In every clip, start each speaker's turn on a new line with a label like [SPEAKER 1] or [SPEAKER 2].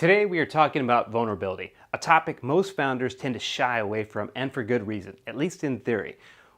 [SPEAKER 1] Today we are talking about vulnerability, a topic most founders tend to shy away from, and for good reason, at least in theory.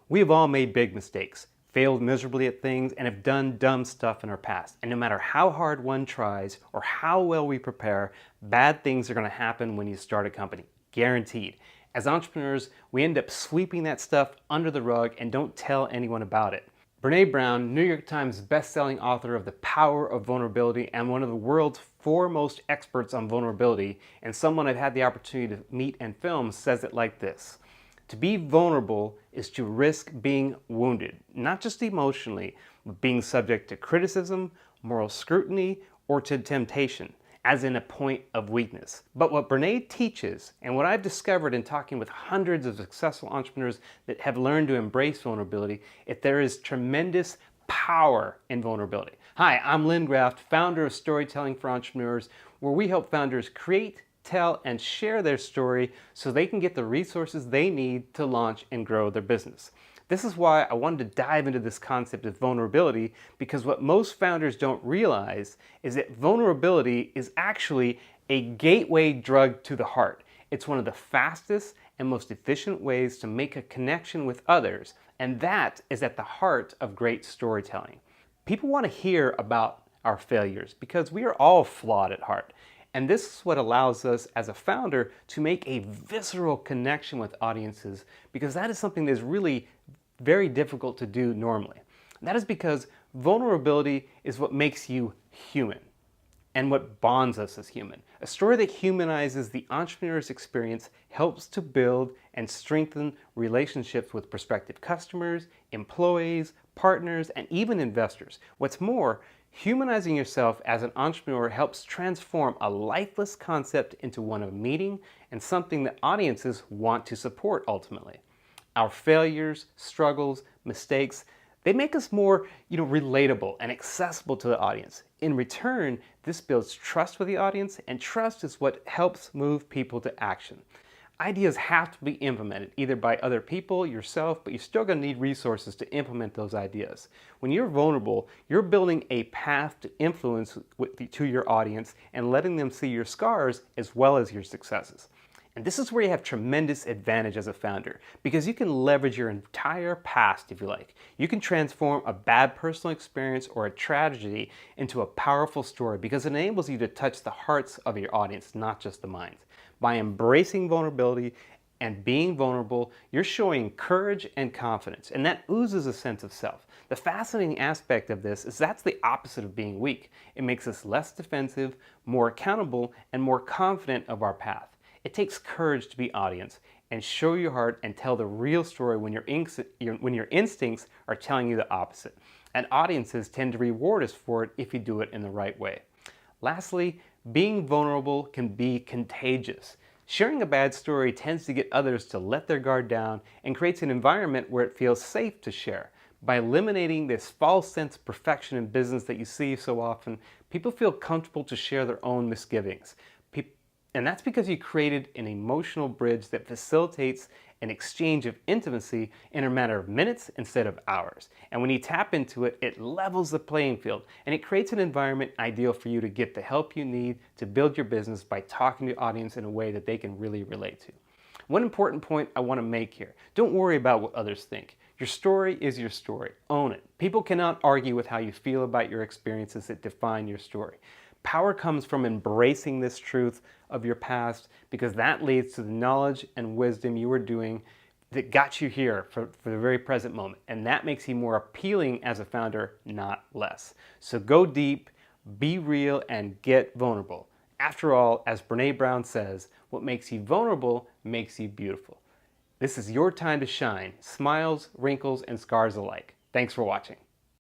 [SPEAKER 1] We have all made big mistakes, failed miserably at things, and have done dumb stuff in our past. And no matter how hard one tries or how well we prepare, bad things are going to happen when you start a company. Guaranteed. As entrepreneurs, we end up sweeping that stuff under the rug and don't tell anyone about it. Brene Brown, New York Times bestselling author of The Power of Vulnerability and one of the world's foremost experts on vulnerability, and someone I've had the opportunity to meet and film, says it like this: to be vulnerable is to risk being wounded, not just emotionally, but being subject to criticism, moral scrutiny, or to temptation, as in a point of weakness. But what Brene teaches, and what I've discovered in talking with hundreds of successful entrepreneurs that have learned to embrace vulnerability, is there is tremendous power in vulnerability. Hi, I'm Lynn Graft, founder of Storytelling for Entrepreneurs, where we help founders create, tell, and share their story so they can get the resources they need to launch and grow their business. This is why I wanted to dive into this concept of vulnerability, because what most founders don't realize is that vulnerability is actually a gateway drug to the heart. It's one of the fastest and most efficient ways to make a connection with others, and that is at the heart of great storytelling. People want to hear about our failures because we are all flawed at heart. And this is what allows us as a founder to make a visceral connection with audiences, because that is something that is really very difficult to do normally. That is because vulnerability is what makes you human and what bonds us as human. A story that humanizes the entrepreneur's experience helps to build and strengthen relationships with prospective customers, employees, partners, and even investors. What's more, humanizing yourself as an entrepreneur helps transform a lifeless concept into one of meaning and something that audiences want to support ultimately. Our failures, struggles, mistakes, they make us more, relatable and accessible to the audience. In return, this builds trust with the audience, and trust is what helps move people to action. Ideas have to be implemented, either by other people, yourself, but you're still going to need resources to implement those ideas. When you're vulnerable, you're building a path to influence to your audience and letting them see your scars as well as your successes. And this is where you have tremendous advantage as a founder, because you can leverage your entire past, if you like. You can transform a bad personal experience or a tragedy into a powerful story, because it enables you to touch the hearts of your audience, not just the minds. By embracing vulnerability and being vulnerable, you're showing courage and confidence, and that oozes a sense of self. The fascinating aspect of this is that's the opposite of being weak. It makes us less defensive, more accountable, and more confident of our path. It takes courage to be audience and show your heart and tell the real story when your instincts are telling you the opposite. And audiences tend to reward us for it if you do it in the right way. Lastly, being vulnerable can be contagious. Sharing a bad story tends to get others to let their guard down and creates an environment where it feels safe to share. By eliminating this false sense of perfection in business that you see so often, people feel comfortable to share their own misgivings. And that's because you created an emotional bridge that facilitates an exchange of intimacy in a matter of minutes instead of hours. And when you tap into it, it levels the playing field, and it creates an environment ideal for you to get the help you need to build your business by talking to the audience in a way that they can really relate to. One important point I want to make here: don't worry about what others think. Your story is your story. Own it. People cannot argue with how you feel about your experiences that define your story. Power comes from embracing this truth of your past, because that leads to the knowledge and wisdom you are doing that got you here for the very present moment. And that makes you more appealing as a founder, not less. So go deep, be real, and get vulnerable. After all, as Brene Brown says, what makes you vulnerable makes you beautiful. This is your time to shine. Smiles, wrinkles, and scars alike. Thanks for watching.